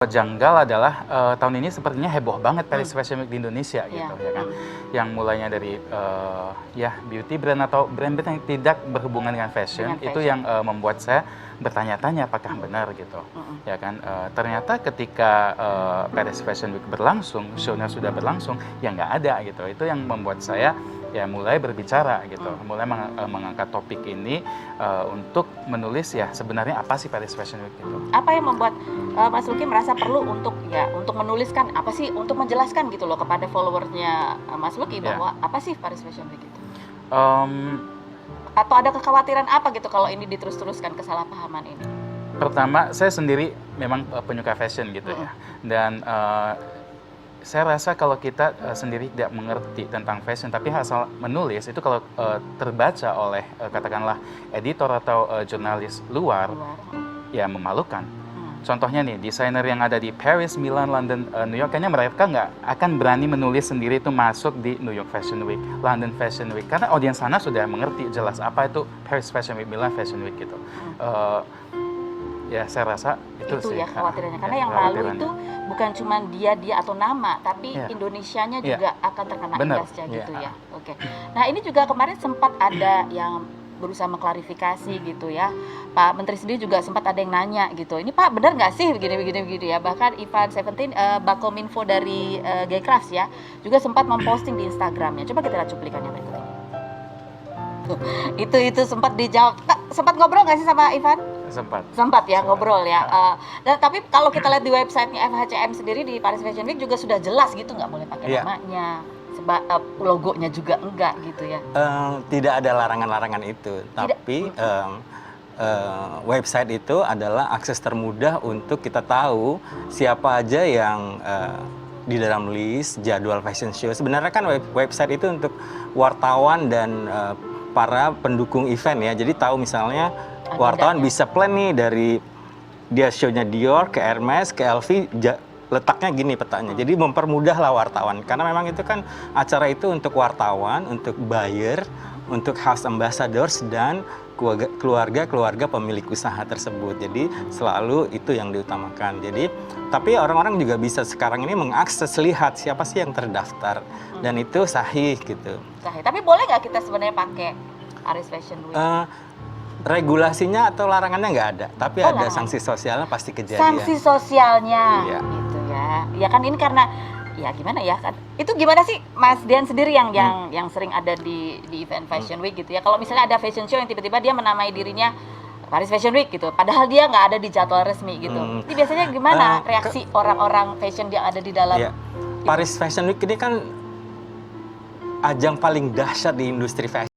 Janggal adalah tahun ini sepertinya heboh banget Paris Fashion Week di Indonesia gitu ya kan, yang mulainya dari ya beauty brand atau brand-brand yang tidak berhubungan dengan fashion, itu yang membuat saya bertanya-tanya apakah benar gitu ya kan. Ternyata ketika Paris Fashion Week berlangsung, show-nya sudah berlangsung, ya nggak ada gitu. Itu yang membuat saya ya mulai berbicara gitu, mulai mengangkat topik ini untuk menulis ya sebenarnya apa sih Paris Fashion Week itu. Apa yang membuat Mas Luki merasa perlu untuk menuliskan apa sih, untuk menjelaskan gitu loh kepada followersnya Mas Luki bahwa apa sih Paris Fashion Week itu? Atau ada kekhawatiran apa gitu kalau ini diterus-teruskan kesalahpahaman ini? Pertama, saya sendiri memang penyuka fashion gitu ya, dan saya rasa kalau kita sendiri tidak mengerti tentang fashion, tapi asal menulis itu kalau terbaca oleh katakanlah editor atau jurnalis luar, ya memalukan. Contohnya nih, desainer yang ada di Paris, Milan, London, New York, kayaknya mereka nggak akan berani menulis sendiri itu masuk di New York Fashion Week, London Fashion Week, karena audiens sana sudah mengerti jelas apa itu Paris Fashion Week, Milan Fashion Week gitu. Ya saya rasa itu sih ya khawatirannya, karena yang malu itu bukan cuma dia atau nama, tapi Indonesianya juga akan terkena imbasnya gitu ya. Oke. Nah ini juga kemarin sempat ada yang berusaha mengklarifikasi gitu ya. Pak Menteri sendiri juga sempat ada yang nanya gitu. Ini Pak benar nggak sih begini ya. Bahkan Ivan Seventeen, Bakominfo dari Gaycraft ya, juga sempat memposting di Instagramnya. Coba kita lihat cuplikannya berikut ini. Itu sempat dijawab. Sempat ngobrol nggak sih sama Ivan? Sempat ya ngobrol ya. Tapi kalau kita lihat di websitenya FHCM sendiri di Paris Fashion Week juga sudah jelas gitu, nggak boleh pakai namanya, logonya juga enggak gitu ya. Tidak ada larangan-larangan itu, tapi website itu adalah akses termudah untuk kita tahu siapa aja yang di dalam list jadwal fashion show. Sebenarnya kan website itu untuk wartawan dan para pendukung event ya. Jadi tahu misalnya wartawan bisa plan nih dari dia show-nya Dior ke Hermes ke LV, letaknya gini petanya. Jadi mempermudah lah wartawan, karena memang itu kan acara itu untuk wartawan, untuk buyer, untuk house ambassadors dan keluarga pemilik usaha tersebut. Jadi selalu itu yang diutamakan. Jadi tapi orang-orang juga bisa sekarang ini mengakses, lihat siapa sih yang terdaftar, dan itu sahih gitu. Sahih. Tapi boleh nggak kita sebenarnya pakai Paris Fashion Week? Regulasinya atau larangannya nggak ada, tapi ada sanksi sosialnya pasti kejadian. Sanksi sosialnya, gitu ya. Ya kan ini karena ya gimana ya kan? Itu gimana sih Mas Dian sendiri yang sering ada di event Fashion Week gitu ya? Kalau misalnya ada fashion show yang tiba-tiba dia menamai dirinya Paris Fashion Week gitu, padahal dia nggak ada di jadwal resmi gitu. Itu biasanya gimana reaksi orang-orang fashion yang ada di dalam? Paris Fashion Week ini kan ajang paling dahsyat di industri fashion.